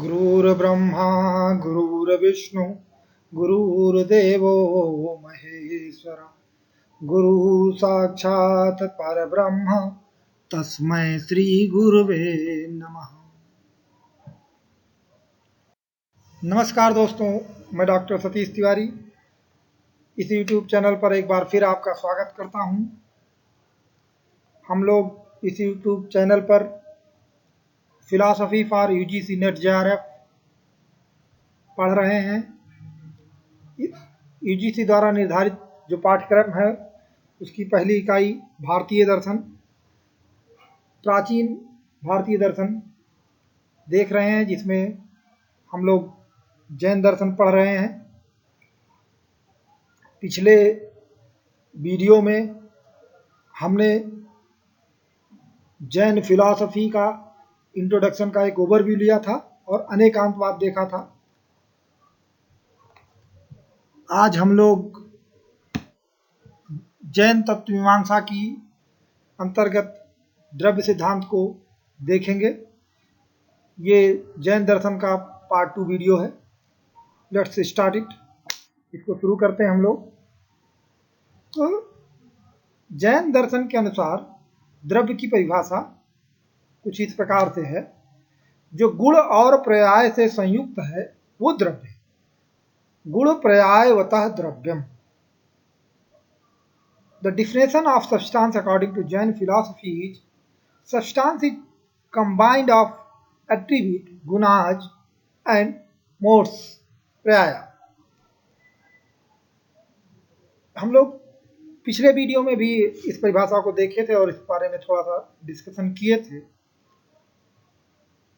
गुरुर्ब्रह्मा गुरुर्विष्णु गुरुर्देवो महेश्वर गुरु साक्षात् परब्रह्म तस्मै श्री गुरुवे नमः। नमस्कार दोस्तों, मैं डॉक्टर सतीश तिवारी इस YouTube चैनल पर एक बार फिर आपका स्वागत करता हूं। हम लोग इस YouTube चैनल पर philosophy for UGC net JRF पढ़ रहे हैं। यूजीसी द्वारा निर्धारित जो पाठ्यक्रम है उसकी पहली इकाई भारतीय दर्शन, प्राचीन भारतीय दर्शन देख रहे हैं, जिसमें हम लोग जैन दर्शन पढ़ रहे हैं। पिछले वीडियो में हमने जैन फिलॉसफी का इंट्रोडक्शन का एक ओवरव्यू लिया था और अनेकांतवाद देखा था। आज हम लोग जैन तत्वमीमांसा की अंतर्गत द्रव्य सिद्धांत को देखेंगे। ये जैन दर्शन का पार्ट 2 वीडियो है। Let's start it. इसको शुरू करते हैं हम लोग। तो जैन दर्शन के अनुसार द्रव्य की परिभाषा कुछ इस प्रकार से है: जो गुण और पर्याय से संयुक्त है वो द्रव्य है। गुण पर्यायवतः द्रव्यम। The definition of substance according to Jain philosophy is substance is combined of attribute, gunas and modes, पर्याय। हम लोग पिछले वीडियो में भी इस परिभाषा को देखे थे और इस बारे में थोड़ा सा डिस्कशन किए थे।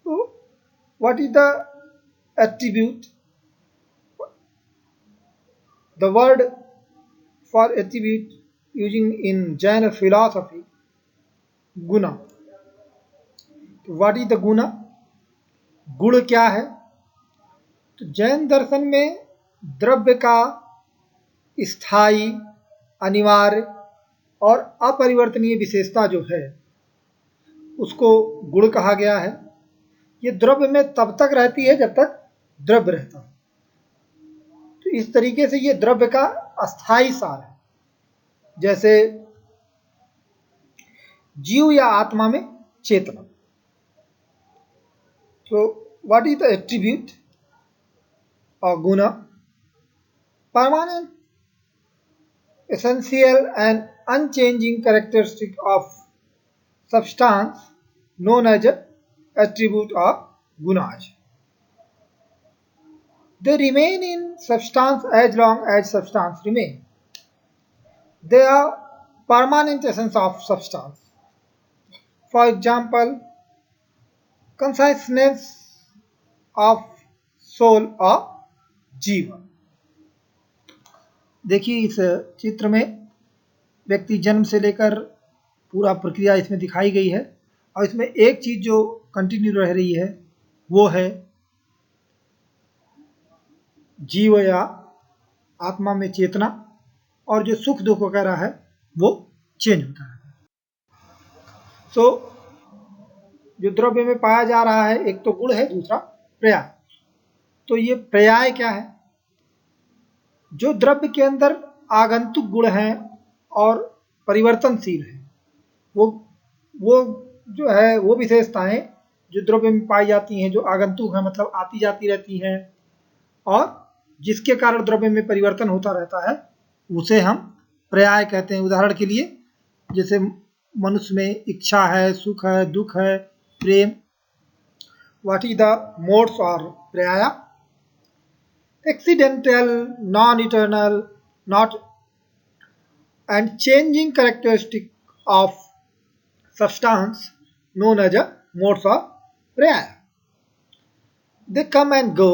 तो what is the attribute? The word for attribute using in Jain philosophy, guna. What is the guna? गुण क्या है? तो जैन दर्शन में द्रव्य का स्थायी, अनिवार्य और अपरिवर्तनीय विशेषता जो है उसको गुण कहा गया है। ये द्रव्य में तब तक रहती है जब तक द्रव्य रहता है। तो इस तरीके से ये द्रव्य का अस्थायी सार है। जैसे जीव या आत्मा में चेतना। तो व्हाट इज द एट्रीब्यूट और गुण? Permanent, essential and unchanging characteristic of substance known as attribute or gunas. They remain in substance as long as substance remain. They are permanent essence of substance. For example, consciousness of soul or जीवन। देखिए इस चित्र में व्यक्ति जन्म से लेकर पूरा प्रक्रिया इसमें दिखाई गई है और इसमें एक चीज जो कंटिन्यू रह रही है वो है जीव या आत्मा में चेतना, और जो सुख दुख वगैरह है वो चेंज होता है। सो जो द्रव्य में पाया जा रहा है, एक तो गुण है, दूसरा पर्याय। तो ये पर्याय क्या है? जो द्रव्य के अंदर आगंतुक गुण हैं और परिवर्तनशील है, वो जो है वो विशेषताएं जो द्रव्य में पाई जाती हैं, जो आगंतुक है मतलब आती जाती रहती हैं और जिसके कारण द्रव्य में परिवर्तन होता रहता है, उसे हम पर्याय कहते हैं। उदाहरण के लिए जैसे मनुष्य में इच्छा है, सुख है, दुख है, प्रेम। व्हाट इज द मोड्स और पर्याय? Accidental, non-eternal, not and changing characteristic of substance known as a modes of पर्याय. They come and go.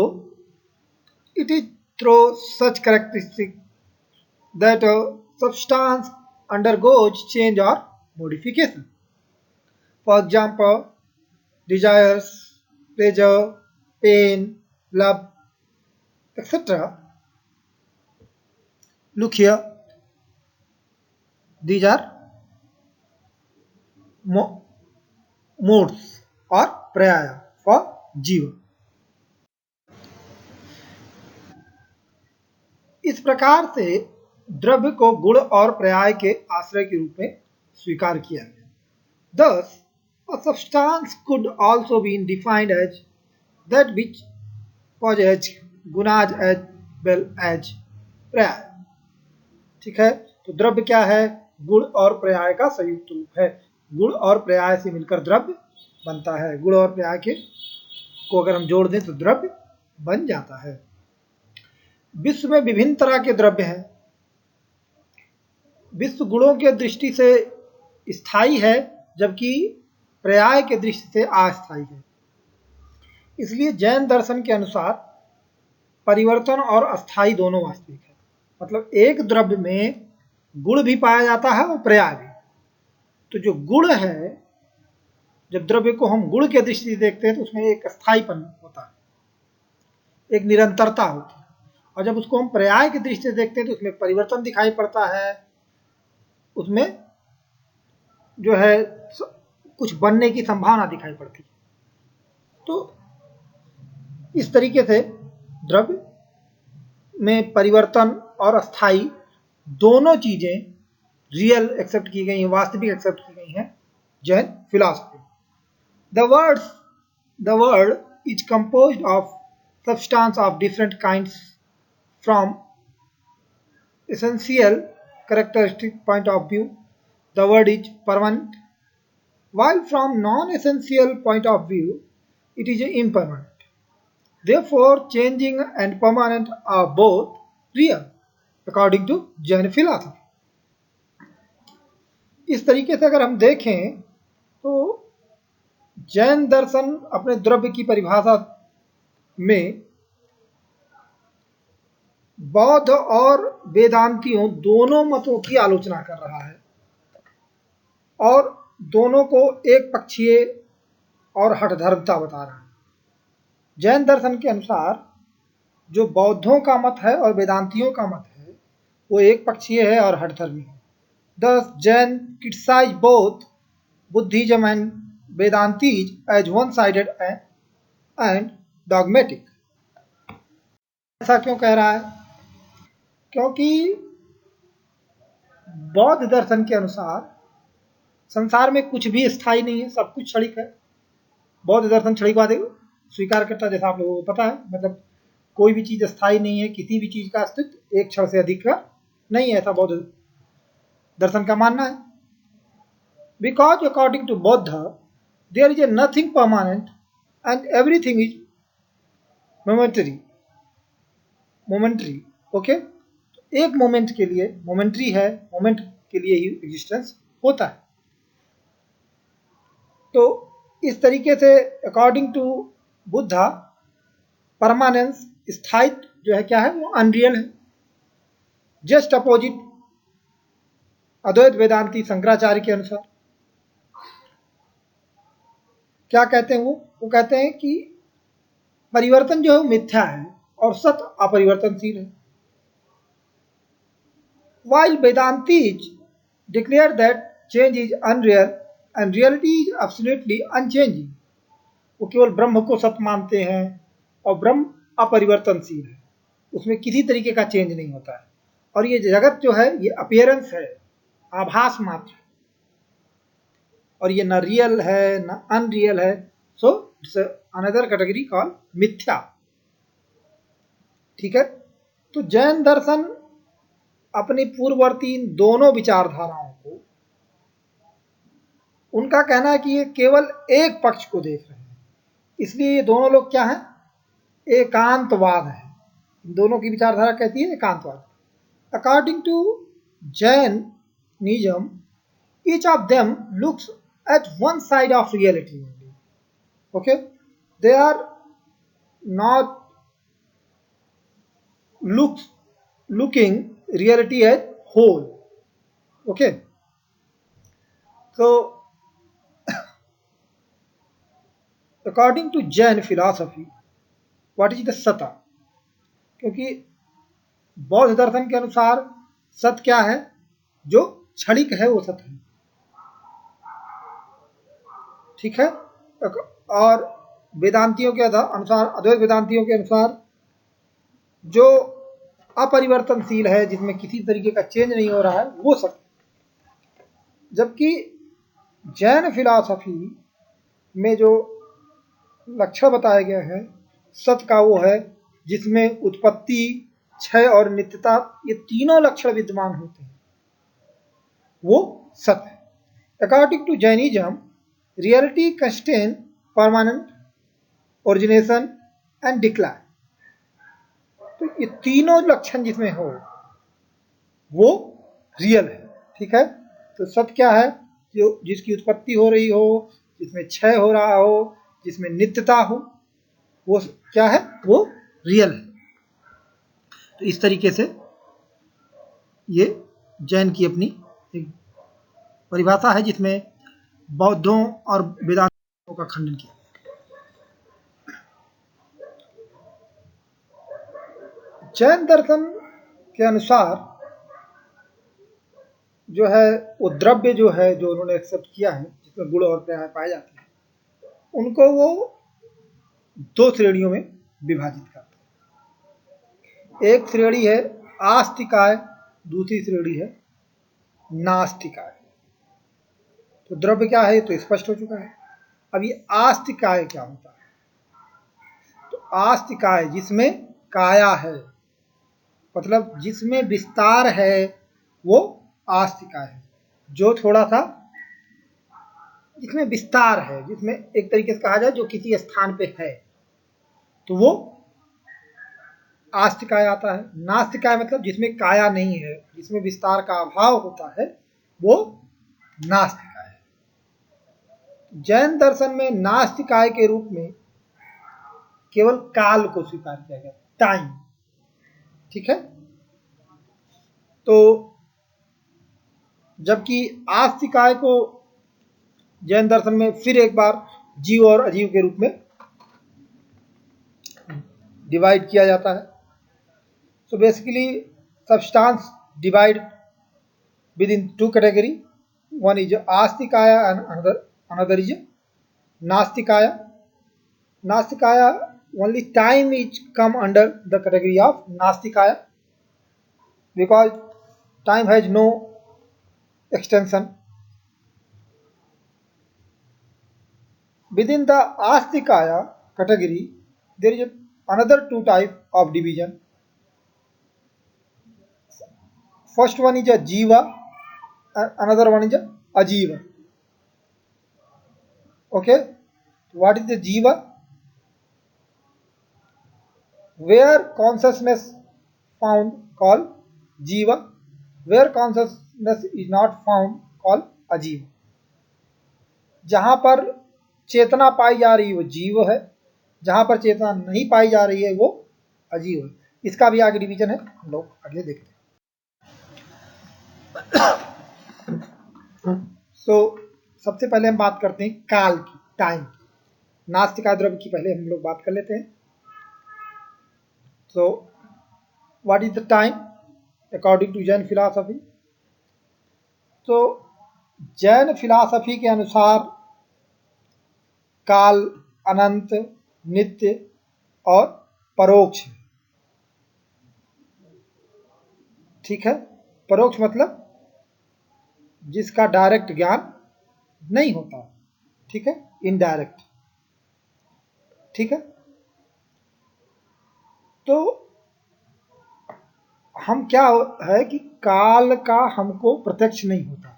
It is through such characteristics that a substance undergoes change or modification. For example, desires, pleasure, pain, love, etc. Look here, these are modes or पर्याय for जीव। इस प्रकार से द्रव्य को गुण और पर्याय के आश्रय के रूप में स्वीकार किया गया। Thus, a substance could also be defined as that which possesses gunas as well as पर्याय। ठीक है, तो द्रव्य क्या है? गुण और पर्याय का संयुक्त रूप है। गुण और पर्याय से मिलकर द्रव्य बनता है। गुण और पर्याय के को अगर हम जोड़ दें तो द्रव्य बन जाता है। विश्व में विभिन्न तरह के द्रव्य हैं। विश्व गुणों के दृष्टि से स्थायी है, जबकि पर्याय के दृष्टि से अस्थायी है। इसलिए जैन दर्शन के अनुसार परिवर्तन और अस्थायी दोनों वास्तविक है। मतलब एक द्रव्य में गुण भी पाया जाता है और पर्याय भी। तो जो गुण है, जब द्रव्य को हम गुण के दृष्टि से देखते हैं तो उसमें एक स्थायीपन होता है, एक निरंतरता होती है। और जब उसको हम पर्याय की दृष्टि से देखते हैं तो उसमें परिवर्तन दिखाई पड़ता है, उसमें जो है कुछ बनने की संभावना दिखाई पड़ती है। तो इस तरीके से द्रव्य में परिवर्तन और अस्थाई दोनों चीजें रियल एक्सेप्ट की गई हैं, वास्तविक एक्सेप्ट की गई हैं Jain philosophy. The world is composed of substance of different kinds from essential characteristic point of view. The world is permanent, while from non-essential point of view, it is impermanent. Therefore, changing and permanent are both real, according to Jain philosophy. इस तरीके से अगर हम देखें तो जैन दर्शन अपने द्रव्य की परिभाषा में बौद्ध और वेदांतियों दोनों मतों की आलोचना कर रहा है और दोनों को एक पक्षीय और हठधर्मता बता रहा है। जैन दर्शन के अनुसार जो बौद्धों का मत है और वेदांतियों का मत है वो एक पक्षीय है और हठधर्मी है। Thus, Jain criticize both Buddhism and Vedantism as one-sided and dogmatic. ऐसा क्यों कह रहा है? क्योंकि बौद्ध दर्शन के अनुसार संसार में कुछ भी स्थायी नहीं है, सब कुछ क्षणिक है। बौद्ध दर्शन क्षणिकवाद स्वीकार करता है, जैसा आप लोगों को पता है। मतलब कोई भी चीज स्थायी नहीं है, किसी भी चीज का अस्तित्व एक क्षण से अधिक का नहीं है, ऐसा बौद्ध दर्शन का मानना है। Because according to Buddha, there is a nothing permanent and everything is momentary. Okay, एक मोमेंट के लिए मोमेंट्री है, मोमेंट के लिए ही एग्जिस्टेंस होता है। तो इस तरीके से अकॉर्डिंग टू बुद्धा परमानेंस, स्थायित्व जो है क्या है, वो अनरियल है। जस्ट अपोजिट अद्वैत वेदांती शंकराचार्य के अनुसार क्या कहते हैं? वो कहते हैं कि परिवर्तन जो है मिथ्या है और सत्य अपरिवर्तनशील है। While Vedantis declare that change is unreal and reality is absolutely unchanging. वो केवल ब्रह्म को सत्य मानते हैं और ब्रह्म अपरिवर्तनशील है, उसमें किसी तरीके का चेंज नहीं होता है। और ये जगत जो है ये अपीयरेंस है, आभास मात्र, और ये न रियल है न अनरियल है। So it's another category called मिथ्या। ठीक है, तो जैन दर्शन अपनी पूर्ववर्ती इन दोनों विचारधाराओं को, उनका कहना है कि ये केवल एक पक्ष को देख रहे हैं, इसलिए ये दोनों लोग क्या हैं, एकांतवाद है। इन दोनों की विचारधारा कहती है एकांतवाद। According to Jainism, each of them looks at one side of reality only. Okay, they are not looking reality as whole. Okay, so according to Jain philosophy, what is the सत्ता? क्योंकि बौद्ध दर्शन के अनुसार सत्य क्या है, जो क्षणिक है वो सत्य है। ठीक है, और वेदांतियों के अनुसार, अद्वैत वेदांतियों के अनुसार जो अपरिवर्तनशील है, जिसमें किसी तरीके का चेंज नहीं हो रहा है, वो सत्य। जबकि जैन फिलॉसफी में जो लक्षण बताया गया है सत्य का, वो है जिसमें उत्पत्ति, क्षय और नित्यता, ये तीनों लक्षण विद्यमान होते हैं, वो सत्य है। According to Jainism, reality contain permanent origination and decline. तो ये तीनों लक्षण जिसमें हो वो रियल है, ठीक है। तो सत्य क्या है? जो जिसकी उत्पत्ति हो रही हो, जिसमें क्षय हो रहा हो, जिसमें नित्यता हो, वो क्या है? वो रियल है। तो इस तरीके से ये जैन की अपनी एक परिभाषा है, जिसमें बौद्धों और वेदांतों का खंडन किया। जैन दर्शन के अनुसार जो है वो द्रव्य जो है, जो उन्होंने एक्सेप्ट किया है, जिसमें गुण और पाए जाते हैं, उनको वो दो श्रेणियों में विभाजित करते हैं। एक श्रेणी है आस्तिकाय, दूसरी श्रेणी है नास्तिकाय। तो द्रव्य क्या है तो स्पष्ट हो चुका है। अब ये आस्तिकाय क्या होता है? तो आस्तिकाय जिसमें काया है, मतलब जिसमें विस्तार है, वो आस्तिकाय है। जो थोड़ा सा जिसमें विस्तार है, जिसमें एक तरीके से कहा जाए जो किसी स्थान पे है, तो वो आस्तिकाय आता है। नास्तिकाय मतलब जिसमें काया नहीं है, जिसमें विस्तार का अभाव होता है, वो नास्तिकाय है। जैन दर्शन में नास्तिकाय के रूप में केवल काल को स्वीकार किया गया, टाइम, ठीक है। तो जबकि आस्तिकाय को जैन दर्शन में फिर एक बार जीव और अजीव के रूप में डिवाइड किया जाता है। So basically substance divide within two category. One is astikaya and another is nastikaya. Nastikaya, only time is come under the category of nastikaya because time has no extension. Within the astikaya category there is another two type of division. First one is a jiva and another one is a ajiva. Okay, what is the jiva? Where consciousness found called jiva, where consciousness is not found called ajiva. जहां पर चेतना पाई जा रही है वो जीव है, जहां पर चेतना नहीं पाई जा रही है वो अजीव है। इसका भी आगे डिवीजन है, हम लोग आगे देखते हैं। सबसे पहले हम बात करते हैं काल की, टाइम की। नास्तिका द्रव्य की पहले हम लोग बात कर लेते हैं। So what is the time according to Jain philosophy? तो जैन फिलॉसफी के अनुसार काल अनंत, नित्य और परोक्ष, ठीक है। परोक्ष मतलब जिसका डायरेक्ट ज्ञान नहीं होता, ठीक है, इनडायरेक्ट, ठीक है। तो हम क्या है कि काल का हमको प्रत्यक्ष नहीं होता,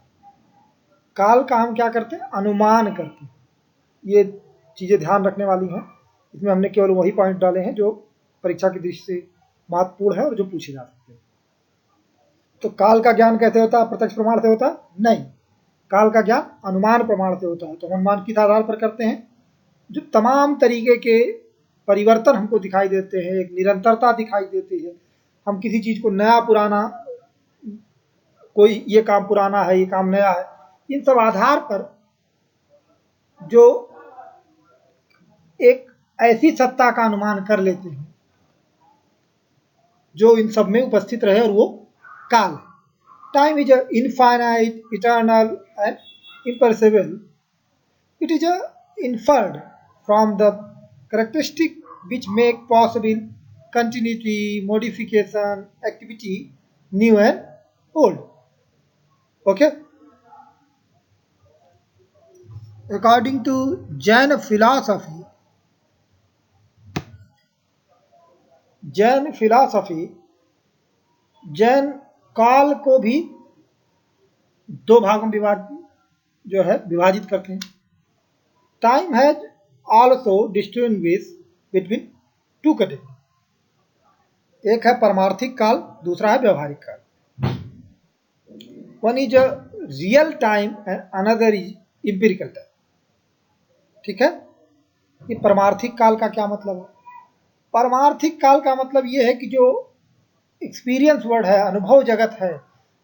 काल का हम क्या करते हैं? अनुमान करते हैं। ये चीज़ें ध्यान रखने वाली हैं। इसमें हमने केवल वही पॉइंट डाले हैं जो परीक्षा की दृष्टि से महत्वपूर्ण है और जो पूछे जा सकते हैं। तो काल का ज्ञान कैसे होता है? प्रत्यक्ष प्रमाण से होता है? नहीं, काल का ज्ञान अनुमान प्रमाण से होता है। तो हम अनुमान किस आधार पर करते हैं? जो तमाम तरीके के परिवर्तन हमको दिखाई देते हैं, एक निरंतरता दिखाई देती है। हम किसी चीज़ को नया पुराना, कोई ये काम पुराना है, ये काम नया है, इन सब आधार पर जो एक ऐसी सत्ता का अनुमान कर लेते हैं जो इन सब में उपस्थित रहे, और वो काल। Time is infinite, eternal and imperceptible. It is inferred from the characteristic which make possible continuity, modification, activity, new and old. Okay. According to Jain philosophy, Jain काल को भी दो भागों में विभाजित करते हैं. Time has also distinguish between two category. एक है परमार्थिक काल, दूसरा है व्यवहारिक काल. One is a real time and another is empirical time. ठीक है. ये परमार्थिक काल का क्या मतलब है? परमार्थिक काल का मतलब ये है कि जो एक्सपीरियंस वर्ड है, अनुभव जगत है,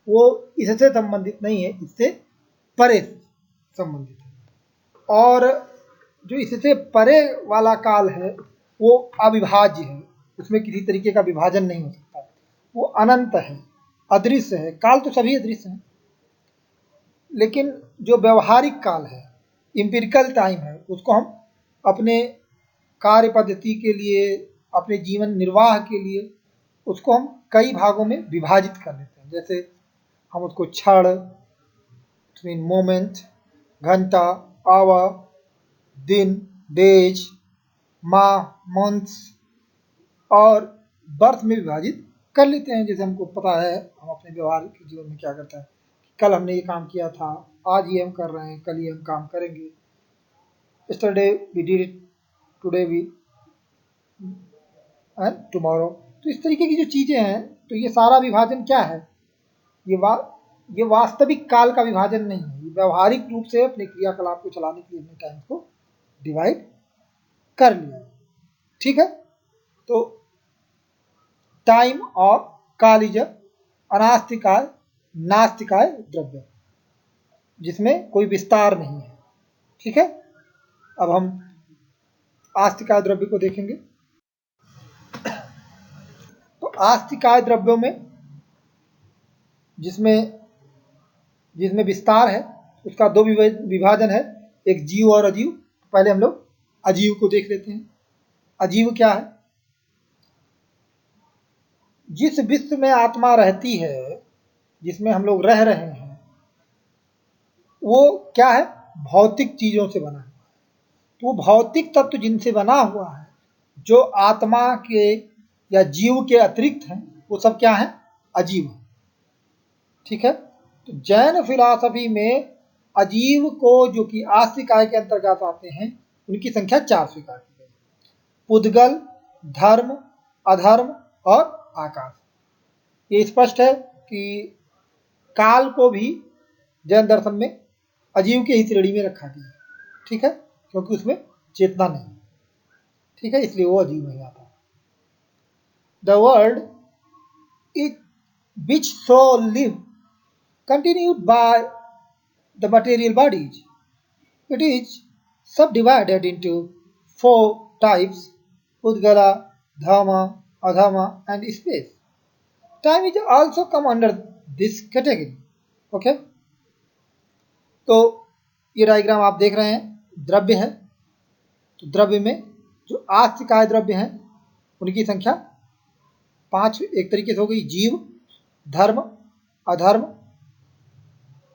वो इससे संबंधित नहीं है, इससे परे संबंधित है. और जो इससे परे वाला काल है वो अविभाज्य है, उसमें किसी तरीके का विभाजन नहीं हो सकता. वो अनंत है, अदृश्य है. काल तो सभी अदृश्य हैं, लेकिन जो व्यवहारिक काल है, एम्पिरिकल टाइम है, उसको हम अपने कार्य पद्धति के लिए, अपने जीवन निर्वाह के लिए उसको हम कई भागों में विभाजित कर लेते हैं. जैसे हम उसको क्षण, मोमेंट, घंटा, आवर, दिन, डेज, माह, मंथ्स और बर्थ में विभाजित कर लेते हैं. जैसे हमको पता है हम अपने व्यवहार के जीवन में क्या करते हैं, कल हमने ये काम किया था, आज ये हम कर रहे हैं, कल ये हम काम करेंगे. yesterday we did it, today we and tomorrow. तो इस तरीके की जो चीजें हैं, तो ये सारा विभाजन क्या है? ये वास्तविक काल का विभाजन नहीं है. ये व्यवहारिक रूप से अपने क्रियाकलाप को चलाने के लिए अपने टाइम को डिवाइड कर लिया. ठीक है. तो टाइम और काल इज अनास्तिकाय नास्तिकाय द्रव्य, जिसमें कोई विस्तार नहीं है. ठीक है. अब हम आस्तिकाय द्रव्य को देखेंगे. तो आस्तिकाय द्रव्यों में जिसमें विस्तार है, उसका दो विभाजन है, एक जीव और अजीव. पहले हम लोग अजीव को देख लेते हैं. अजीव क्या है? जिस विश्व में आत्मा रहती है, जिसमें हम लोग रह रहे हैं, वो क्या है? भौतिक चीजों से बना है. तो भौतिक तत्व जिनसे बना हुआ है, जो आत्मा के या जीव के अतिरिक्त हैं, वो सब क्या है? अजीव. ठीक है. तो जैन फिलॉसफी में अजीव को, जो कि आस्तिकाय के अंतर्गत आते हैं, उनकी संख्या 4 स्वीकार की गई. पुद्गल, धर्म, अधर्म और आकाश. ये स्पष्ट है कि काल को भी जैन दर्शन में अजीव की ही श्रेणी में रखा गया है. ठीक है. क्योंकि उसमें चेतना नहीं. ठीक है. इसलिए वो अजीव नहीं आता. The world is which so live continued by the material bodies. It is subdivided into 4 types: Pudgala, Dhamma, Adhama and space. Time is also come under this category. Okay? तो ये डायग्राम आप देख रहे हैं, द्रव्य है. तो द्रव्य में जो आस्तिकाय द्रव्य हैं, उनकी संख्या 5 एक तरीके से हो गई. जीव, धर्म, अधर्म,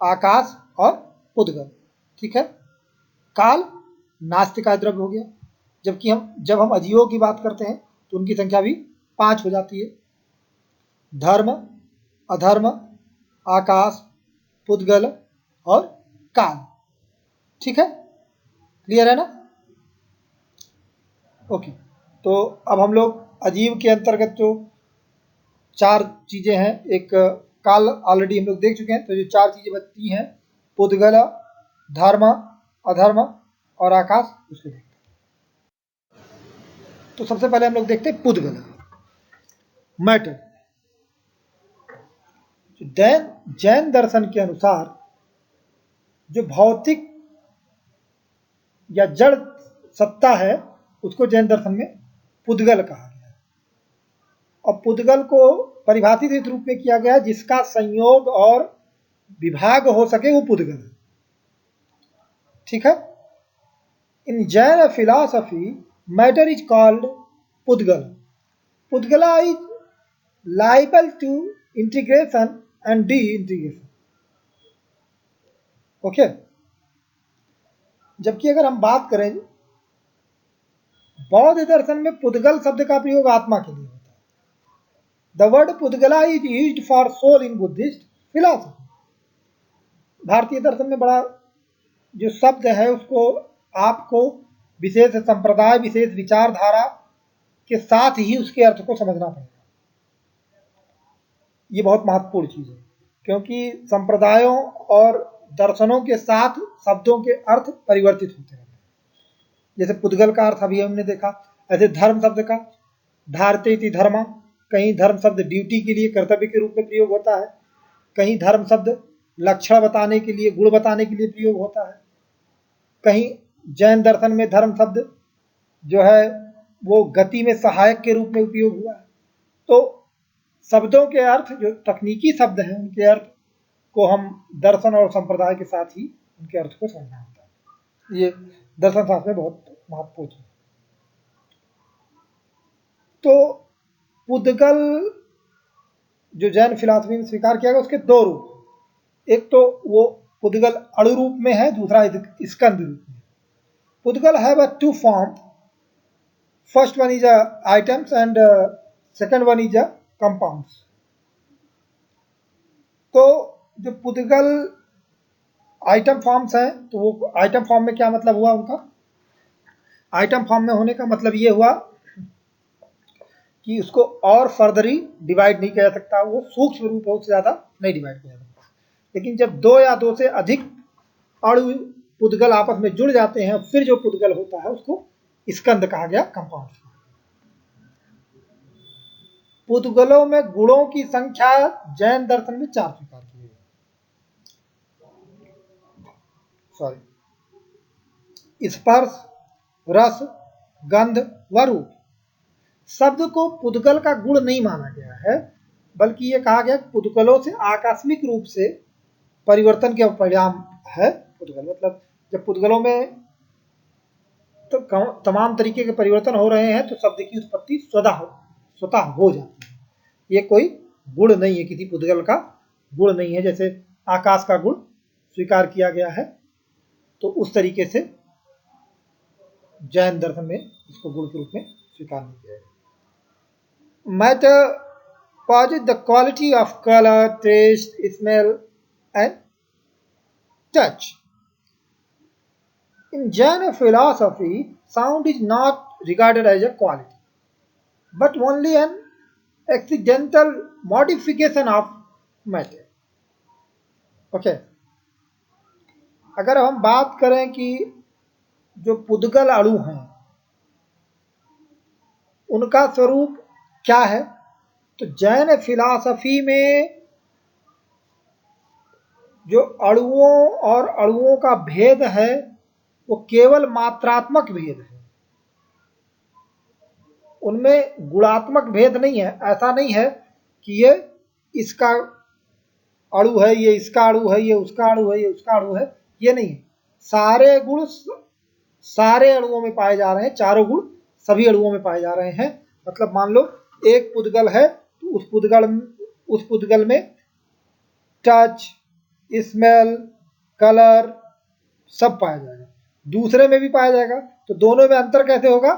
आकाश और पुद्गल. ठीक है. काल नास्तिकाय द्रव्य हो गया. जबकि जब हम अजीवों की बात करते हैं तो उनकी संख्या भी 5 हो जाती है. धर्म, अधर्म, आकाश, पुद्गल और काल. ठीक है. क्लियर है ना? ओके. तो अब हम लोग अजीव के अंतर्गत जो 4 चीजें हैं, एक काल ऑलरेडी हम लोग देख चुके हैं. तो जो 4 चीजें बचती हैं, पुद्गल, धर्म, अधर्म और आकाश, उसको देखते हैं. तो सबसे पहले हम लोग देखते हैं पुद्गल, मैटर. जैन दर्शन के अनुसार जो भौतिक या जड़ सत्ता है, उसको जैन दर्शन में पुद्गल कहा गया है. और पुद्गल को परिभाषित इस रूप में किया गया, जिसका संयोग और विभाग हो सके, वो पुद्गल है. ठीक है. In Jain philosophy matter is called pudgala. Pudgala is liable to integration and de-integration. Okay जबकि अगर हम बात करें बौद्ध दर्शन में पुद्गल शब्द का प्रयोग आत्मा के लिए होता है। The word pudgala is used for soul in Buddhist philosophy. भारतीय दर्शन में बड़ा जो शब्द है उसको आपको विशेष संप्रदाय विशेष विचारधारा के साथ ही उसके अर्थ को समझना पड़ेगा। ये बहुत महत्वपूर्ण चीज है क्योंकि संप्रदायों और दर्शनों के साथ शब्दों के अर्थ परिवर्तित होते रहते हैं। जैसे पुद्गल का अर्थ अभी हमने देखा, ऐसे धर्म शब्द का धारते इति धर्मा, कहीं धर्म शब्द ड्यूटी के लिए कर्तव्य के रूप में प्रयोग होता है, कहीं धर्म शब्द लक्षण बताने के लिए गुण बताने के लिए प्रयोग होता है, कहीं जैन दर्शन में धर्म शब्द जो है वो गति में सहायक के रूप में उपयोग हुआ है। तो शब्दों के अर्थ जो तकनीकी शब्द हैं उनके अर्थ को हम दर्शन और संप्रदाय के साथ ही उनके अर्थ को समझना होता है। ये दर्शन शास्त्र में बहुत महत्वपूर्ण है। तो पुद्गल जो जैन फिलॉसफी में स्वीकार किया गया उसके दो रूप, एक तो वो पुद्गल अणु रूप में है, दूसरा स्कंद रूप में। Pudgala have a two form, first one is atoms and second one is compounds. तो जो पुद्गल आइटम फॉर्म्स हैं तो वो आइटम फॉर्म में क्या मतलब हुआ उनका? आइटम फॉर्म में होने का मतलब ये हुआ कि उसको और फर्दरी डिवाइड नहीं किया जा सकता, वो सूक्ष्म रूप है, उससे ज़्यादा नहीं डिवाइड किया जा सकता। लेकिन जब दो या दो से अधिक अणु पुद्गल आपस में जुड़ जाते हैं फिर जो पुद्गल होता है उसको स्कंद कहा गया, कंपाउंड। पुद्गलों में गुणों की संख्या जैन दर्शन में 4 स्वीकार की गई। स्पर्श, रस, गंध व रूप। शब्द को पुद्गल का गुण नहीं माना गया है, बल्कि ये कहा गया पुद्गलों से आकस्मिक रूप से परिवर्तन के परिणाम है पुद्गल। मतलब जब पुद्गलों में तो तमाम तरीके के परिवर्तन हो रहे हैं तो शब्द की उत्पत्ति स्वतः हो जाती है। ये कोई गुण नहीं है, किसी पुद्गल का गुण नहीं है। जैसे आकाश का गुण स्वीकार किया गया है तो उस तरीके से जैन दर्शन में इसको गुण के रूप में स्वीकार नहीं किया गया। Matter posit the quality of colour, taste, smell and touch. In Jain philosophy, sound is not regarded as a quality, but only an accidental modification of matter. Okay. अगर हम बात करें कि जो पुद्गल अणु हैं उनका स्वरूप क्या है, तो जैन फिलॉसफी में जो अणुओं और अणुओं का भेद है वो केवल मात्रात्मक भेद है, उनमें गुणात्मक भेद नहीं है। ऐसा नहीं है कि ये इसका अणु है, ये इसका अणु है, ये उसका अणु है, ये उसका अणु है, ये नहीं है। सारे गुण सारे अणुओं में पाए जा रहे हैं, चारों गुण सभी अणुओं में पाए जा रहे हैं। मतलब मान लो एक पुद्गल है तो उस पुद्गल में टच, स्मेल, कलर सब पाया जाएगा, दूसरे में भी पाया जाएगा। तो दोनों में अंतर कैसे होगा?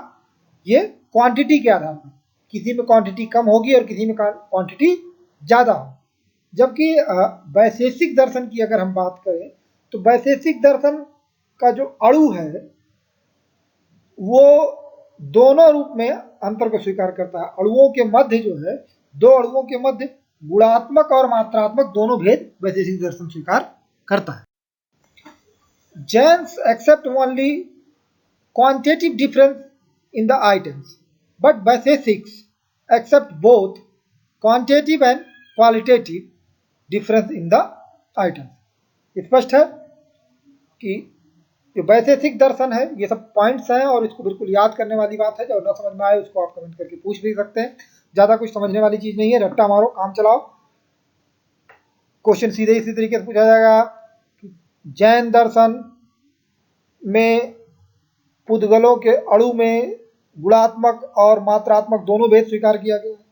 ये क्वांटिटी के आधार पर, किसी में क्वांटिटी कम होगी और किसी में क्वांटिटी ज़्यादा होगी। जबकि वैशेषिक दर्शन की अगर हम बात करें तो वैशेषिक दर्शन का जो अणु है वो दोनों रूप में अंतर को स्वीकार करता है। अणुओं के मध्य जो है, दो अणुओं के मध्य गुणात्मक और मात्रात्मक दोनों भेद वैशेषिक दर्शन स्वीकार करता है। Jains accept only quantitative difference in the items, but Vaisheshiks accept both quantitative and qualitative difference in the items। स्पष्ट है कि जो वैशेषिक दर्शन है, ये सब पॉइंट्स हैं और इसको बिल्कुल याद करने वाली बात है। जो ना समझ में आए उसको आप कमेंट करके पूछ भी सकते हैं, ज़्यादा कुछ समझने वाली चीज़ नहीं है। रट्टा मारो, काम चलाओ, क्वेश्चन सीधे इसी तरीके से पूछा जाएगा। जैन दर्शन में पुद्गलों के अणु में गुणात्मक और मात्रात्मक दोनों भेद स्वीकार किया गया है।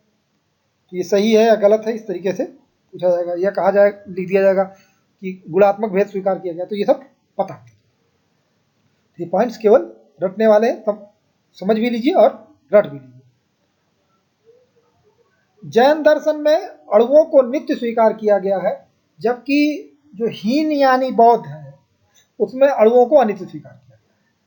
तो ये सही है या गलत है, इस तरीके से पूछा जाएगा, या कहा जाए, लिख दिया जाएगा कि गुणात्मक भेद स्वीकार किया गया। तो ये सब पता है। ये पॉइंट्स केवल रटने वाले हैं, सब समझ भी लीजिए और रट भी लीजिए। जैन दर्शन में अणुओं को नित्य स्वीकार किया गया है, जबकि जो हीनयानी बौद्ध है उसमें अणुओं को अनित्य स्वीकार किया गया है।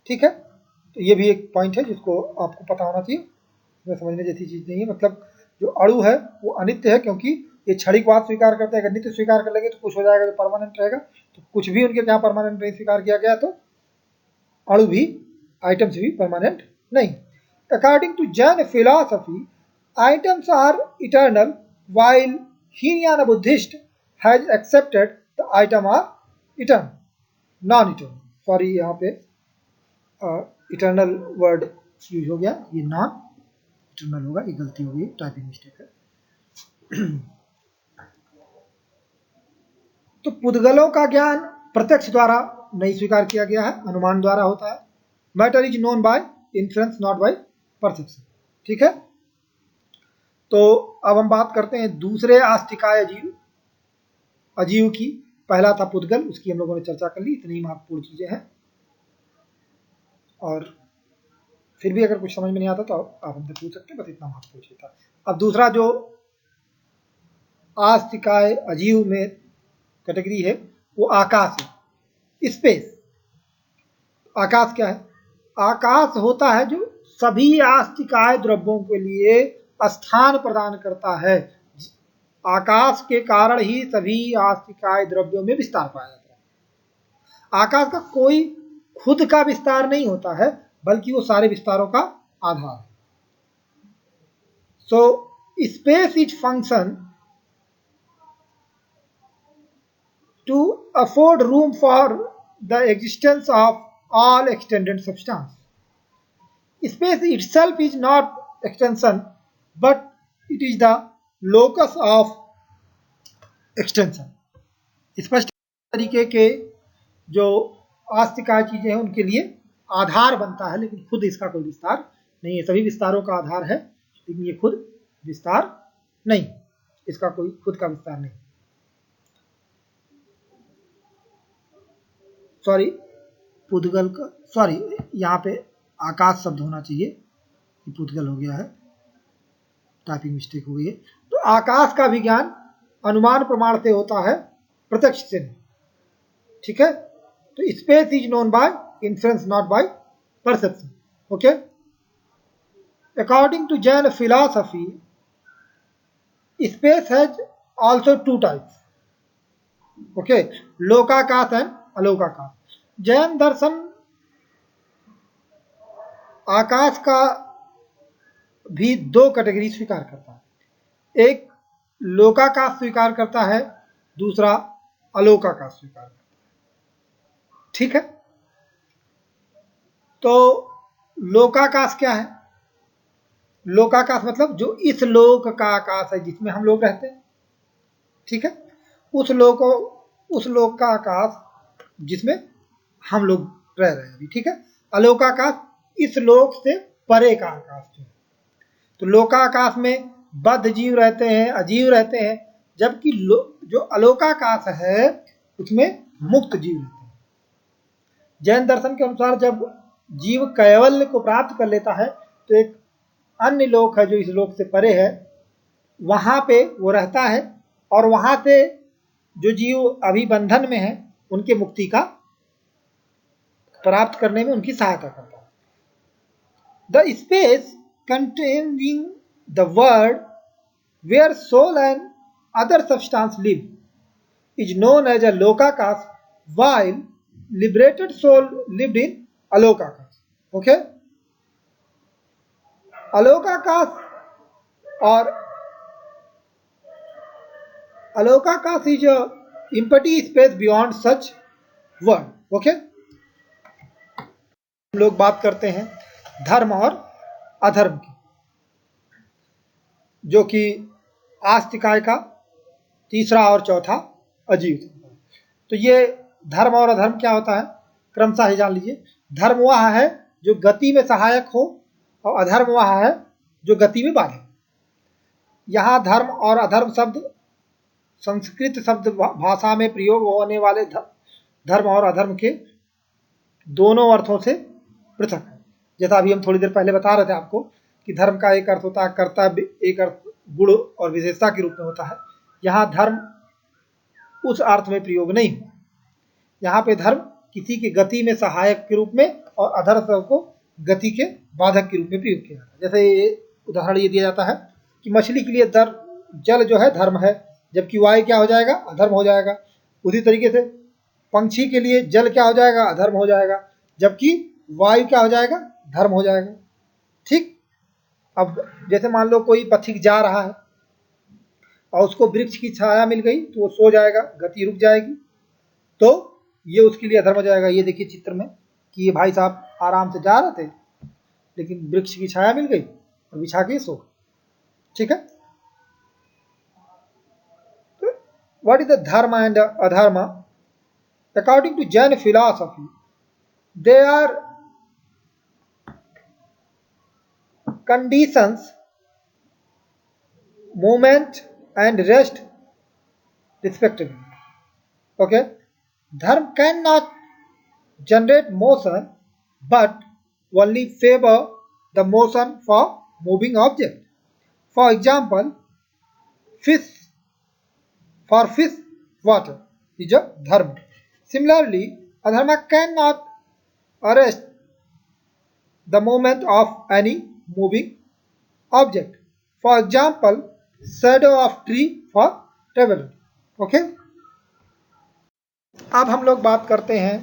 ठीक है, तो ये भी एक पॉइंट है जिसको आपको पता होना चाहिए, इसमें समझने जैसी चीज नहीं है। मतलब जो अणु है वो अनित्य है, क्योंकि ये क्षणिकवाद स्वीकार करते हैं। अगर नित्य स्वीकार कर लेंगे तो कुछ हो जाएगा जो परमानेंट रहेगा, तो कुछ भी उनके यहाँ परमानेंट नहीं स्वीकार किया गया, तो अणु भी, आइटम्स भी परमानेंट नहीं। According to Jain philosophy items are eternal, while Hinayana Buddhist has accepted the item are eternal, non-eternal. Sorry, यहाँ पे eternal word यूज हो गया, ये non eternal होगा, ये गलती हो गई, टाइपिंग मिस्टेक है। तो पुद्गलों का ज्ञान प्रत्यक्ष द्वारा नहीं स्वीकार किया गया है, अनुमान द्वारा होता है। Matter is known by influence, not by perception. ठीक है, तो अब हम बात करते हैं दूसरे आस्तिकाय अजीव की। पहला था पुद्गल, उसकी हम लोगों ने चर्चा कर ली। इतनी महत्वपूर्ण चीजें हैं, और फिर भी अगर कुछ समझ में नहीं आता तो आप हमसे पूछ सकते हैं, बस इतना महत्वपूर्ण चीज था। अब दूसरा जो आस्तिकाय अजीव में कैटेगरी है वो आकाश है, स्पेस। आकाश क्या है? आकाश होता है जो सभी आस्तिकाय द्रव्यों के लिए स्थान प्रदान करता है। आकाश के कारण ही सभी आस्तिकाय द्रव्यों में विस्तार पाया जाता है। आकाश का कोई खुद का विस्तार नहीं होता है, बल्कि वो सारे विस्तारों का आधार है। So space is function to afford room for the existence of all extended substance. Space itself is not extension, but it is the locus of extension. स्पष्ट तरीके के जो आस्तिकाय चीजें हैं उनके लिए आधार बनता है, लेकिन खुद इसका कोई विस्तार नहीं है। सभी विस्तारों का आधार है, लेकिन ये खुद विस्तार नहीं, इसका कोई खुद का विस्तार नहीं। सॉरी, पुद्गल का, सॉरी, यहाँ पे आकाश शब्द होना चाहिए, ये पुद्गल हो गया है, टाइपिंग मिस्टेक हो गई है। तो आकाश का भी ज्ञान अनुमान प्रमाण से होता है, प्रत्यक्ष से नहीं। ठीक है, तो space is known by influence, not by perception. Okay, according to Jain philosophy space has also two types. Okay, Lokakasha and Alokakasha. Jain दर्शन आकाश का भी दो कैटेगरी स्वीकार करता है। एक लोकाकाश स्वीकार करता है, दूसरा अलोकाकाश स्वीकार करता है। ठीक है, तो लोकाकाश क्या है? लोकाकाश मतलब जो इस लोक का आकाश है जिसमें हम लोग रहते हैं। ठीक है, उस लोक का आकाश जिसमें हम लोग रह रहे हैं अभी। ठीक है, अलोकाकाश इस लोक से परे का आकाश जो है। तो लोकाकाश में बद्ध जीव रहते हैं, अजीव रहते हैं, जबकि जो अलोकाकाश है उसमें मुक्त जीव रहते हैं। जैन दर्शन के अनुसार जब जीव कैवल्य को प्राप्त कर लेता है तो एक अन्य लोक है जो इस लोक से परे है, वहां पे वो रहता है, और वहां से जो जीव अभी बंधन में है उनके मुक्ति का प्राप्त करने में उनकी सहायता करता है। The space containing the world where soul and other substance live is known as a lokakash, while liberated soul lived in alokakash. Okay, alokakash is a empty space beyond such world. Okay, हम लोग बात करते हैं धर्म और अधर्म की, जो कि आस्तिकाय का तीसरा और चौथा अजीव। तो ये धर्म और अधर्म क्या होता है क्रमशः ही जान लीजिए। धर्म वह है जो गति में सहायक हो और अधर्म वह है जो गति में बाधक। यहाँ धर्म और अधर्म शब्द संस्कृत शब्द भाषा में प्रयोग होने वाले धर्म और अधर्म के दोनों अर्थों से पृथक है। जैसा अभी हम थोड़ी देर पहले बता रहे थे आपको कि धर्म का एक अर्थ होता है कर्तव्य, एक अर्थ गुण और विशेषता के रूप में होता है। यहाँ धर्म उस अर्थ में प्रयोग नहीं हुआ। यहाँ पे धर्म किसी की गति में सहायक के रूप में और अधर्म को गति के बाधक के रूप में प्रयोग किया जाता है। जैसे ये उदाहरण ये दिया जाता है कि मछली के लिए जल जो है धर्म है, जबकि वायु क्या हो जाएगा, अधर्म हो जाएगा। उसी तरीके से पंछी के लिए जल क्या हो जाएगा, अधर्म हो जाएगा, जबकि वायु क्या हो जाएगा, धर्म हो जाएगा। ठीक। अब जैसे मान लो कोई पथिक जा रहा है और उसको वृक्ष की छाया मिल गई तो वो सो जाएगा, गति रुक जाएगी, तो ये उसके लिए अधर्म हो जाएगा। ये देखिए चित्र में कि ये भाई साहब आराम से जा रहे थे लेकिन वृक्ष की छाया मिल गई और बिछा के सो। ठीक है। तो what is the dharma and adharma? According to Jain philosophy they are conditions, movement and rest respectively. Okay, dharma cannot generate motion but only favor the motion for moving object. For example, fish water is a dharma. Similarly, adharma cannot arrest the movement of any moving object. For example, shadow of tree for traveler. Okay? अब हम लोग बात करते हैं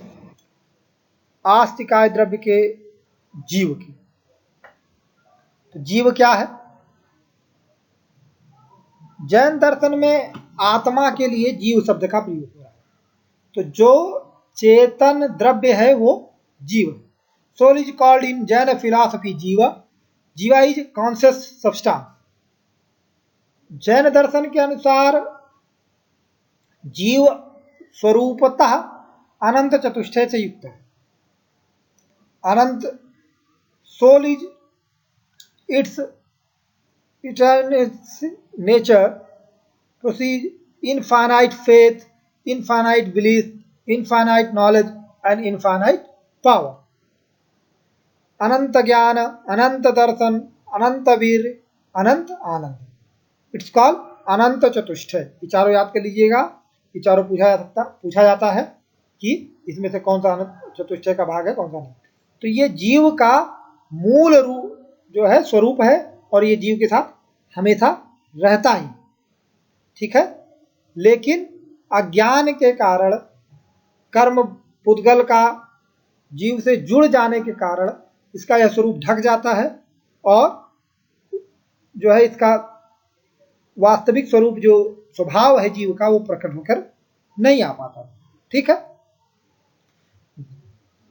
आस्तिकाय द्रव्य के जीव की। तो जीव क्या है? जैन दर्शन में आत्मा के लिए जीव शब्द का प्रयोग हो रहा है। तो जो चेतन द्रव्य है वो जीव है। Soul is called in Jain philosophy jiva. Jiva is conscious substance. Jain दर्शन के अनुसार जीव स्वरूपतः अनंत चतुष्टय से युक्त है। अनंत soul is its eternal nature proceed infinite faith, infinite belief, infinite knowledge and infinite power. अनंत ज्ञान, अनंत दर्शन, अनंत वीर, अनंत आनंद। इट्स कॉल्ड अनंत चतुष्टय। ये चारों याद कर लीजिएगा। ये चारों पूछा जाता है कि इसमें से कौन सा अनंत चतुष्टय का भाग है, कौन सा नहीं। तो ये जीव का मूल रूप जो है स्वरूप है और ये जीव के साथ हमेशा रहता ही। ठीक है। लेकिन अज्ञान के कारण, कर्म पुद्गल का जीव से जुड़ जाने के कारण इसका यह स्वरूप ढक जाता है और जो है इसका वास्तविक स्वरूप जो स्वभाव है जीव का वो प्रकट होकर नहीं आ पाता। ठीक है।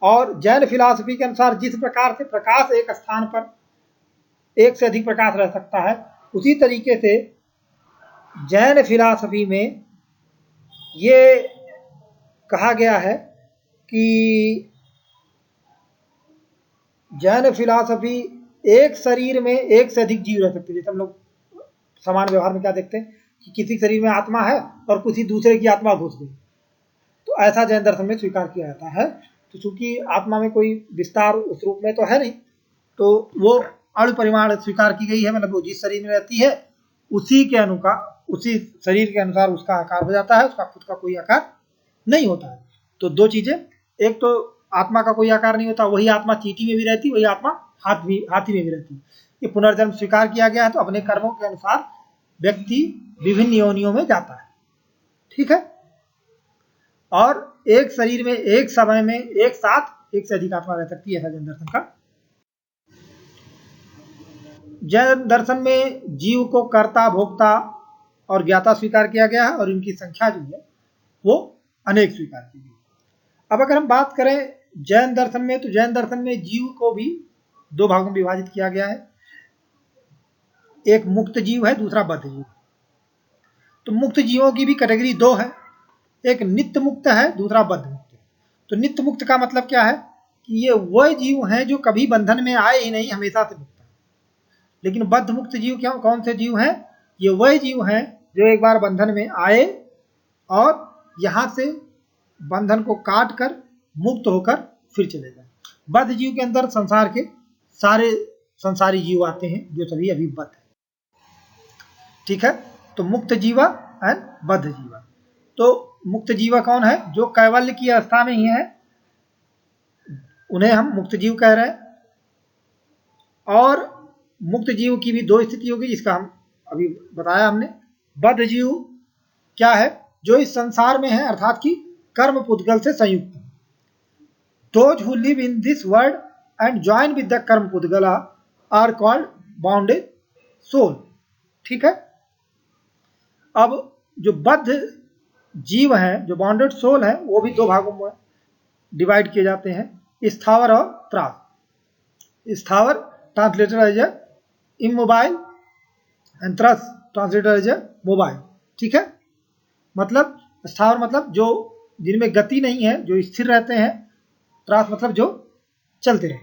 और जैन फिलॉसफी के अनुसार जिस प्रकार से प्रकाश एक स्थान पर एक से अधिक प्रकाश रह सकता है, उसी तरीके से जैन फिलॉसफी में ये कहा गया है कि जैन फिलॉसफी एक शरीर में एक से अधिक जीव रह सकते हैं। जैसे हम लोग सामान्य व्यवहार में क्या देखते हैं कि किसी शरीर में आत्मा है और किसी दूसरे की आत्मा घुस गई, तो ऐसा जैन दर्शन में स्वीकार किया जाता है। तो चूंकि आत्मा में कोई विस्तार उस रूप में तो है नहीं, तो वो अणु परिमाण स्वीकार की गई है, मतलब वो जिस शरीर में रहती है उसी के अनुसार, उसी शरीर के अनुसार उसका आकार हो जाता है, उसका खुद का कोई आकार नहीं होता है। तो दो चीजें, एक तो आत्मा का कोई आकार नहीं होता, वही आत्मा चींटी में भी रहती, वही आत्मा हाथी में भी रहती। ये पुनर्जन्म स्वीकार किया गया है। तो अपने कर्मों के अनुसार व्यक्ति विभिन्न योनियों में जाता है। ठीक है। और एक शरीर में एक समय में एक साथ एक से अधिक आत्मा रह सकती है, ऐसा जैन दर्शन का। जैन दर्शन में जीव को कर्ता, भोक्ता और ज्ञाता स्वीकार किया गया है और इनकी संख्या जो है वो अनेक स्वीकार की गई। अब अगर हम बात करें जैन दर्शन में, तो जैन दर्शन में जीव को भी दो भागों में विभाजित किया गया है। एक मुक्त जीव है, दूसरा बद्ध जीव। तो मुक्त जीवों की भी कैटेगरी दो है, एक नित्य मुक्त है, दूसरा बद्ध मुक्त है। तो नित्य मुक्त का मतलब क्या है कि ये वह जीव हैं जो कभी बंधन में आए ही नहीं, हमेशा से मुक्त है। लेकिन बद्ध मुक्त जीव क्या, कौन से जीव हैं? ये वही जीव हैं जो एक बार बंधन में आए और यहाँ से बंधन को काट कर मुक्त होकर फिर चले जाए। बद्ध जीव के अंदर संसार के सारे संसारी जीव आते हैं जो सभी अभी बद्ध है। ठीक है, तो मुक्त जीवा एंड बद्ध जीवा। तो मुक्त जीवा कौन है? जो कैवल्य की अवस्था में ही है, उन्हें हम मुक्त जीव कह रहे हैं। और मुक्त जीव की भी दो स्थिति होगी, जिसका हम अभी बताया हमने। बद्ध जीव क्या है? जो इस संसार में है, अर्थात कि कर्म पुद्गल से संयुक्त है। Those who live in this world and join with the कर्म पुद्गला are called bonded soul। ठीक है, अब जो बद्ध जीव हैं, जो बॉन्डेड सोल है, वो भी दो भागों में डिवाइड किए जाते हैं, स्थावर और त्रास। Sthavara translated as a immobile and tras translated as a mobile. ठीक है, मतलब स्थावर मतलब जो जिनमें गति नहीं है, जो स्थिर रहते हैं। त्रास मतलब जो चलते रहे।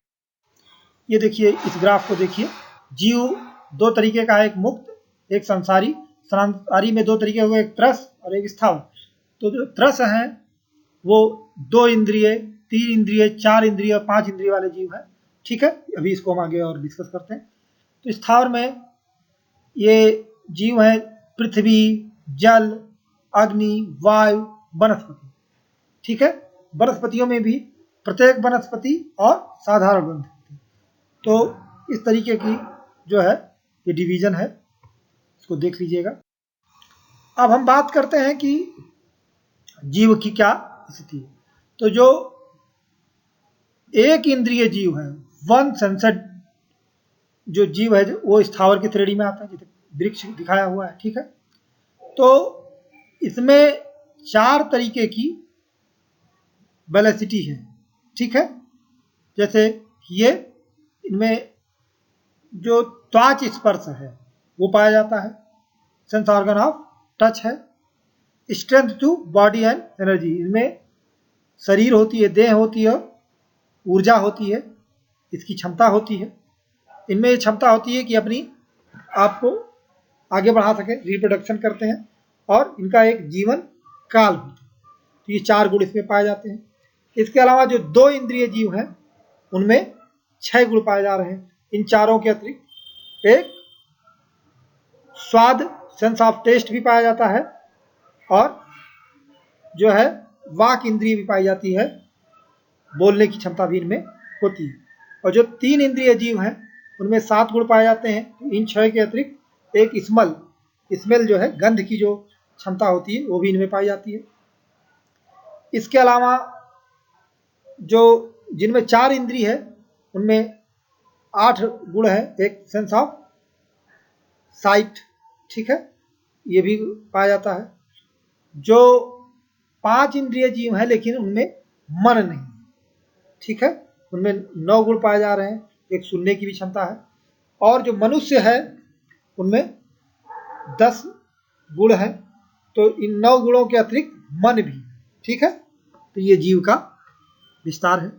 ये देखिए, इस ग्राफ को देखिए, जीव दो तरीके का है, एक मुक्त एक संसारी। संसारी में दो तरीके हो गए, एक त्रस और एक स्थावर। तो जो त्रस हैं वो 2 इंद्रिय, 3 इंद्रिय, 4 इंद्रिय और 5 इंद्रिय वाले जीव हैं। ठीक है, अभी इसको हम आगे और डिस्कस करते हैं। तो स्थावर में ये जीव हैं पृथ्वी, जल, अग्नि, वायु, वनस्पति। ठीक है, वनस्पतियों में भी प्रत्येक वनस्पति और साधारण वनस्पति। तो इस तरीके की जो है ये डिवीजन है, इसको देख लीजिएगा। अब हम बात करते हैं कि जीव की क्या स्थिति है। तो जो एक इंद्रिय जीव है, वन सेंसड जो जीव है, वो स्थावर की श्रेणी में आता है, जैसे वृक्ष दिखाया हुआ है। ठीक है, तो इसमें 4 तरीके की वेलोसिटी है। ठीक है, जैसे ये इनमें जो त्वच स्पर्श है वो पाया जाता है, सेंस ऑर्गन ऑफ टच है। Strength to body and energy, इनमें शरीर होती है, देह होती है, ऊर्जा होती है, इसकी क्षमता होती है। इनमें ये क्षमता होती है कि अपनी आप को आगे बढ़ा सके, रिप्रोडक्शन करते हैं, और इनका एक जीवन काल होता है। तो ये 4 गुण इसमें पाए जाते हैं। इसके अलावा जो 2 इंद्रिय जीव हैं उनमें 6 गुण पाए जा रहे हैं। इन चारों के अतिरिक्त एक स्वाद, सेंस ऑफ टेस्ट भी पाया जाता है, और जो है वाक इंद्रिय भी पाई जाती है, बोलने की क्षमता भी इनमें होती है। और जो 3 इंद्रिय जीव हैं उनमें 7 गुण पाए जाते हैं। इन 6 के अतिरिक्त एक स्मेल जो है, गंध की जो क्षमता होती है, वो भी इनमें पाई जाती है। इसके अलावा जो जिनमें 4 इंद्रिय है उनमें 8 गुण है। एक सेंस ऑफ साइट, ठीक है, ये भी पाया जाता है। जो 5 इंद्रिय जीव है लेकिन उनमें मन नहीं, ठीक है, उनमें 9 गुण पाए जा रहे हैं। एक सुनने की भी क्षमता है। और जो मनुष्य है उनमें 10 गुण है। तो इन 9 गुणों के अतिरिक्त मन भी, ठीक है। तो ये जीव का विस्तार है।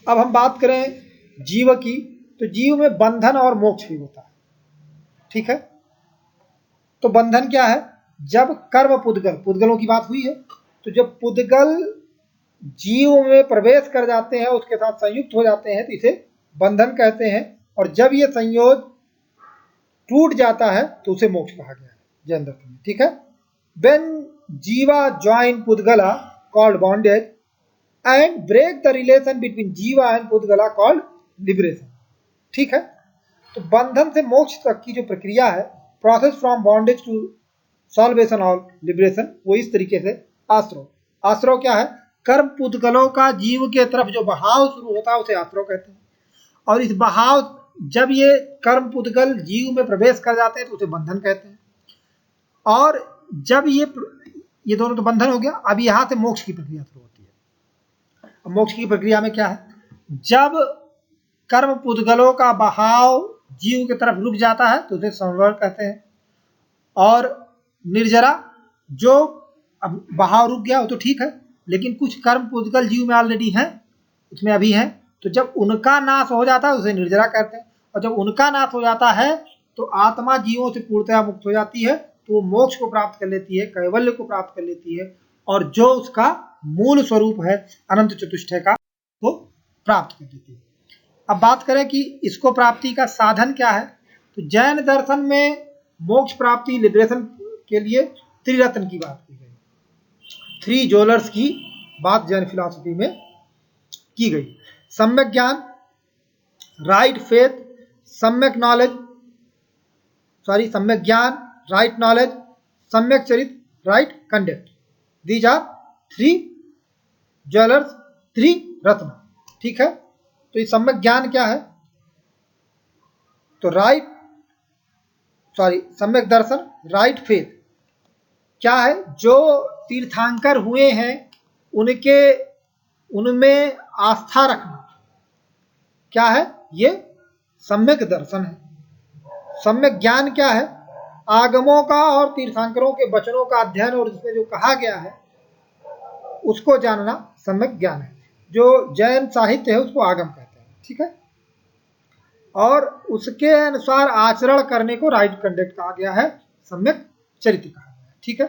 अब हम बात करें जीव की, तो जीव में बंधन और मोक्ष भी होता है, ठीक है। तो बंधन क्या है? जब कर्म पुद्गलों की बात हुई है, तो जब पुद्गल जीव में प्रवेश कर जाते हैं, उसके साथ संयुक्त हो जाते हैं, तो इसे बंधन कहते हैं। और जब ये संयोग टूट जाता है तो उसे मोक्ष कहा गया है जैन दर्शन में, ठीक है। When जीवा join पुद्गला called bondage and break the relation between जीवा and पुद्गला called liberation, ठीक है। तो बंधन से मोक्ष तक की जो प्रक्रिया है, process from bondage to salvation और लिबरेशन, वो इस तरीके से आश्रव क्या है? कर्म पुद्गलों का जीव के तरफ जो बहाव शुरू होता है उसे आश्रव कहते हैं। और इस बहाव, जब ये कर्म पुद्गल जीव में प्रवेश कर जाते हैं तो उसे बंधन कहते हैं। और जब ये दोनों तो बंधन हो गया। अब यहाँ से मोक्ष की प्रक्रिया शुरू होती है। अब मोक्ष की प्रक्रिया में क्या है? जब कर्म पुद्गलों का बहाव जीव की तरफ रुक जाता है तो उसे संवर्ग कहते हैं। और निर्जरा, जो अब बहाव रुक गया वो तो ठीक है, लेकिन कुछ कर्म पुद्गल जीव में ऑलरेडी हैं, उसमें अभी हैं, तो जब उनका नाश हो जाता है उसे निर्जरा कहते हैं। और जब उनका नाश हो जाता है तो आत्मा जीवों से पूर्णतया मुक्त हो जाती है, तो वो मोक्ष को प्राप्त कर लेती है, कैवल्य को प्राप्त कर लेती है, और जो उसका मूल स्वरूप है अनंत चतुष्टय का वो प्राप्त कर लेती है। अब बात करें कि इसको प्राप्ति का साधन क्या है, तो जैन दर्शन में मोक्ष प्राप्ति लिबरेशन के लिए त्रिरत्न की बात की गई, 3 ज्वेलर्स की बात जैन फिलॉसफी में की गई। सम्यक ज्ञान, राइट फेथ, सम्यक ज्ञान, राइट नॉलेज, सम्यक चरित्र, right conduct, these are 3 jewellers, 3 रत्न। ठीक है, तो ये सम्यक ज्ञान क्या है, तो सम्यक दर्शन, राइट फेथ क्या है, जो तीर्थांकर हुए हैं उनमें आस्था रखना क्या है, ये सम्यक दर्शन है। सम्यक ज्ञान क्या है, आगमों का और तीर्थांकरों के वचनों का अध्ययन और उसमें जो कहा गया है उसको जानना सम्यक ज्ञान है। जो जैन साहित्य है उसको आगम कहते हैं। ठीक है, और उसके अनुसार आचरण करने को राइट कंडक्ट कहा गया है, सम्यक चरित्र कहा गया है। ठीक है,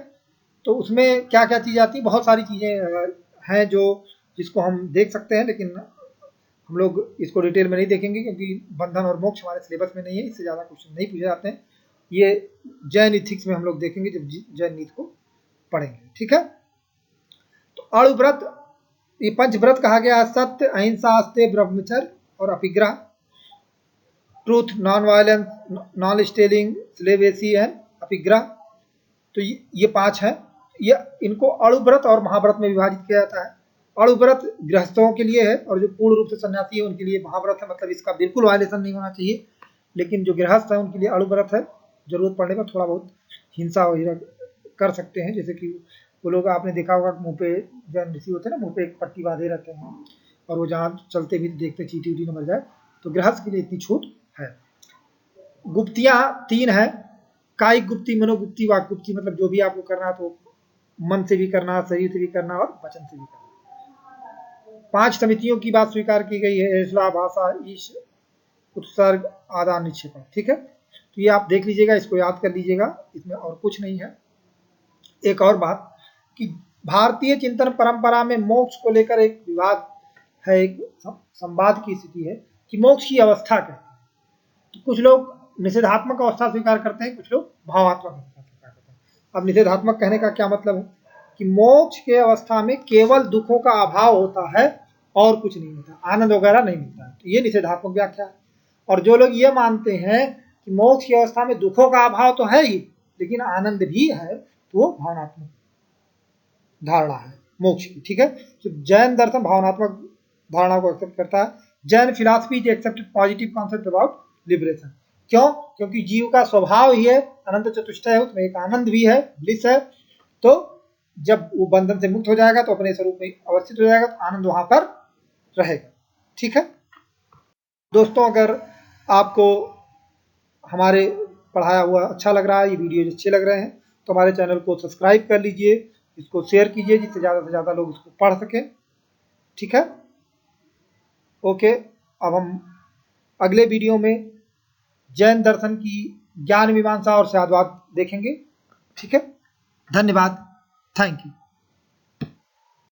तो उसमें क्या क्या चीज़ आती है, बहुत सारी चीज़ें हैं जिसको हम देख सकते हैं, लेकिन हम लोग इसको डिटेल में नहीं देखेंगे क्योंकि बंधन और मोक्ष हमारे सिलेबस में नहीं है, इससे ज़्यादा क्वेश्चन नहीं पूछे जाते हैं। ये जैन इथिक्स में हम लोग देखेंगे जब जैन नीति को पढ़ेंगे। ठीक है, तो अणुव्रत, ये पंचव्रत कहा गया है, सत्य, अहिंसा, अस्तेय, ब्रह्मचर्य और अपिग्रह, truth, non violence, non stealing, celibacy and aparigraha. तो ये 5 हैं। ये इनको अणुव्रत और महाव्रत में विभाजित किया जाता है। अणुव्रत गृहस्थों के लिए है और जो पूर्ण रूप से सन्यासी है उनके लिए महाव्रत है, मतलब इसका बिल्कुल वायलेशन नहीं होना चाहिए। लेकिन जो गृहस्थ है उनके लिए अणुव्रत है, जरूरत पड़ने पर थोड़ा बहुत हिंसा वगैरह कर सकते हैं, जैसे कि वो लोग आपने देखा होगा मुंह पे जैन ऋषि होते हैं ना, मुंह पे एक पट्टी बांधे रहते हैं और वो जहाँ चलते भी देखते चीटी उटी न मर जाए, तो गृहस्थ के लिए इतनी छूट है। गुप्तियाँ 3 है, कायिक गुप्ति, मनोगुप्ति, वाक गुप्ति, मतलब जो भी आपको करना तो मन से भी करना, शरीर से भी करना और वचन से भी करना। 5 समितियों की बात स्वीकार की गई है, ऐसा, भाषा, ईश, उत्सर्ग, आदान, निक्षेपण। ठीक है, तो ये आप देख लीजिएगा, इसको याद कर लीजिएगा, इसमें और कुछ नहीं है। एक और बात कि भारतीय चिंतन परंपरा में मोक्ष को लेकर एक विवाद है, एक संवाद की स्थिति है कि मोक्ष की अवस्था क्या है। तो कुछ लोग निषेधात्मक अवस्था स्वीकार करते हैं, कुछ लोग भावात्मक अवस्था स्वीकार करते हैं। अब निषेधात्मक कहने का क्या मतलब है कि मोक्ष के अवस्था में केवल दुखों का अभाव होता है और कुछ नहीं होता, आनंद वगैरह नहीं मिलता है, तो ये निषेधात्मक व्याख्या है। और जो लोग ये मानते हैं कि मोक्ष की अवस्था में दुखों का अभाव तो है ही लेकिन आनंद भी है, तो वो भावनात्मक धारणा है मोक्ष की। ठीक है, तो जैन दर्शन भावनात्मक धारणा को एक्सेप्ट करता है। Jain philosophy is accepted positive concept about liberation. क्यों? क्योंकि जीव का स्वभाव ही है, अनंत चतुष्टय है, उसमें एक आनंद भी है, ब्लिस है। तो जब वो बंधन से मुक्त हो जाएगा तो अपने स्वरूप में अवस्थित हो जाएगा, तो आनंद वहां पर रहेगा। ठीक है दोस्तों, अगर आपको हमारे पढ़ाया हुआ अच्छा लग रहा है, ये वीडियो अच्छे लग रहे हैं, तो हमारे चैनल को सब्सक्राइब कर लीजिए, इसको शेयर कीजिए जिससे ज़्यादा से ज़्यादा लोग इसको पढ़ सकें। ठीक है, ओके, अब हम अगले वीडियो में जैन दर्शन की ज्ञान मीमांसा और शाद्वाद देखेंगे। ठीक है, धन्यवाद, थैंक यू।